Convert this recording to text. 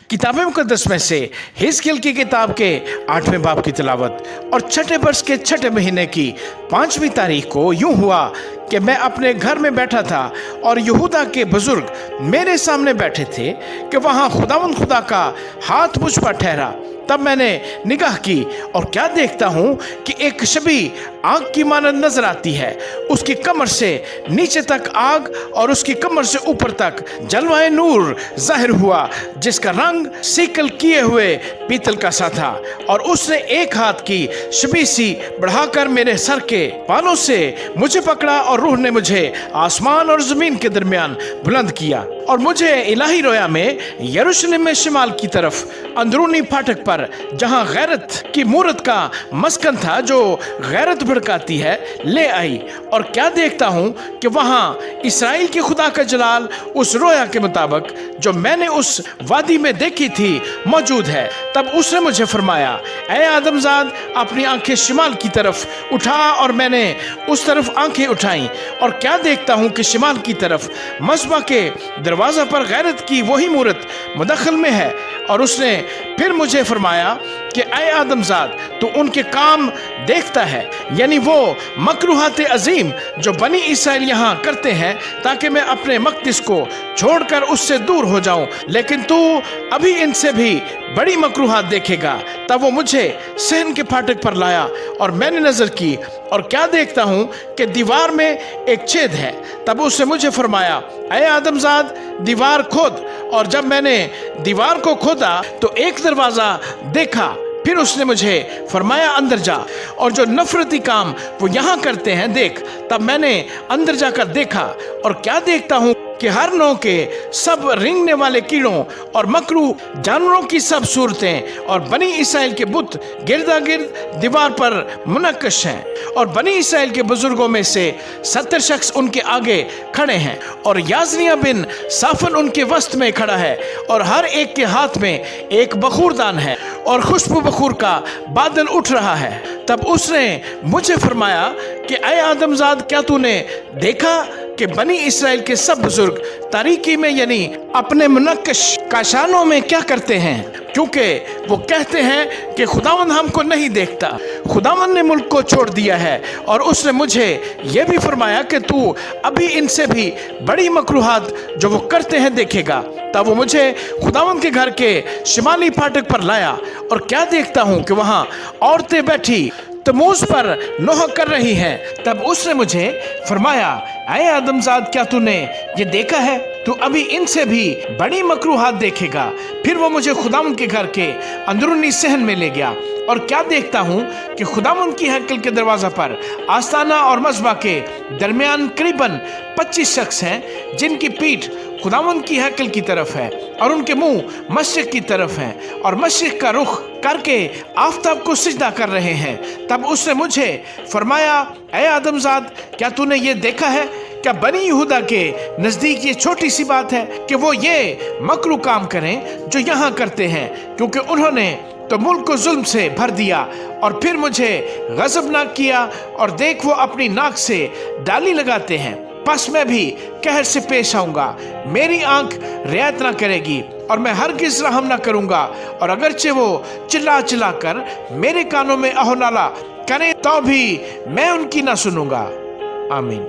किताब मुकद्दस में से हिजकिय्याह की किताब के 8वें बाब की तिलावत। और छठे वर्ष के छठे महीने की 5वीं तारीख को यूं हुआ कि मैं अपने घर में बैठा था और यहूदा के बुजुर्ग मेरे सामने बैठे थे कि वहाँ खुदावंद खुदा का हाथ मुझ पर ठहरा। तब मैंने निगाह की और क्या देखता हूँ कि एक शबी आग की मानद नजर आती है। उसकी कमर से नीचे तक आग और उसकी कमर से ऊपर तक जलवाए नूर जाहिर हुआ, जिसका रंग सीकल किए हुए पीतल का सा था। और उसने एक हाथ की शबी सी बढ़ाकर मेरे सर के बालों से मुझे पकड़ा और रूह ने मुझे आसमान और जमीन के दरमियान बुलंद किया और मुझे इलाही रोया में यरूशलेम में शिमाल की तरफ अंदरूनी फाटक पर, जहां गैरत की मूरत का मस्कन था जो गैरत भड़काती है, ले आई। और क्या देखता हूं कि वहां इस्राएल के खुदा का जलाल उस रोया के मुताबिक जो मैंने उस वादी में देखी थी मौजूद है। तब उसने मुझे फरमाया, ऐ आदमजाद, अपनी आंखें शिमाल की तरफ उठा। और मैंने उस तरफ आंखें उठाई और क्या देखता हूं कि शिमाल की तरफ मस्बा के दरवाजा पर गैरत की वही मूरत मुदखल में है। और उसने फिर मुझे फरमाया कि ऐ आदमजाद, तू उनके काम देखता है, यानी वो मकरूहात अजीम जो बनी इसराइल यहाँ करते हैं, ताकि मैं अपने मकदस को छोड़कर उससे दूर हो जाऊं। लेकिन तू अभी इनसे भी बड़ी मकरूहात देखेगा। तब वो मुझे सहन के फाटक पर लाया और मैंने नजर की और क्या देखता हूं कि दीवार में एक छेद है। तब उसने मुझे फरमाया, ऐ आदमजाद, दीवार खोद। और जब मैंने दीवार को खोदा तो एक दरवाजा देखा। फिर उसने मुझे फरमाया, अंदर जा और जो नफरती काम वो यहाँ करते हैं देख। तब मैंने अंदर जाकर देखा और क्या देखता हूँ कि हर नौ के सब रेंगने वाले कीड़ों और मकरू जानवरों की सब सूरतें और बनी इसराइल के बुत गिरदा गिर्द दीवार पर मुनक्कश हैं। और बनी इसराइल के बुजुर्गों में से 70 शख्स उनके आगे खड़े हैं और याजनिया बिन साफन उनके वस्त्र में खड़ा है और हर एक के हाथ में एक बखूरदान है और खुशबू बखूर का बादल उठ रहा है। तब उसने मुझे फरमाया कि ऐ आदमजाद, क्या तूने देखा कि बनी इसराइल के सब बुजुर्ग तारीकी में यानी अपने मुनक्कश काशानों में क्या करते हैं? क्योंकि वो कहते हैं कि खुदावंद हमको नहीं देखता, खुदावंद ने मुल्क को छोड़ दिया है। और उसने मुझे यह भी फरमाया कि तू अभी इनसे भी बड़ी मकरूहात जो वो करते हैं देखेगा। तब वो मुझे खुदावंद के घर के शिमाली फाटक पर लाया और क्या देखता हूँ कि वहाँ औरतें बैठी तमूज पर नोह कर रही हैं। तब उसने मुझे फरमाया, ऐ आदमजाद, क्या तूने ये देखा है? तू अभी इनसे भी बड़ी मकरूहात देखेगा। फिर वो मुझे खुदावंद के घर के अंदरूनी सहन में ले गया और क्या देखता हूँ कि खुदावंद की हैकल के दरवाजा पर आस्ताना और मस्बा के दरमियान करीबन 25 शख्स हैं, जिनकी पीठ खुदावंद की हैकल की तरफ है और उनके मुंह मशरिक की तरफ हैं और मशरिक का रुख करके आफताब को सिजदा कर रहे हैं। तब उसने मुझे फरमाया, ऐ आदमजाद, क्या तूने ये देखा है? क्या बनी यहूदा के नजदीक ये छोटी सी बात है कि वो ये मकरू काम करें जो यहाँ करते हैं? क्योंकि उन्होंने तो मुल्क को जुल्म से भर दिया। और फिर मुझे गजबनाक किया और देख वो अपनी नाक से डाली लगाते हैं। बस मैं भी कहर से पेश आऊंगा, मेरी आंख रियायत ना करेगी और मैं हरगिज़ रहम ना करूंगा। और अगरचे वो चिल्ला चिल्ला कर मेरे कानों में अहोनाला करें तो भी मैं उनकी ना सुनूंगा। आमीन।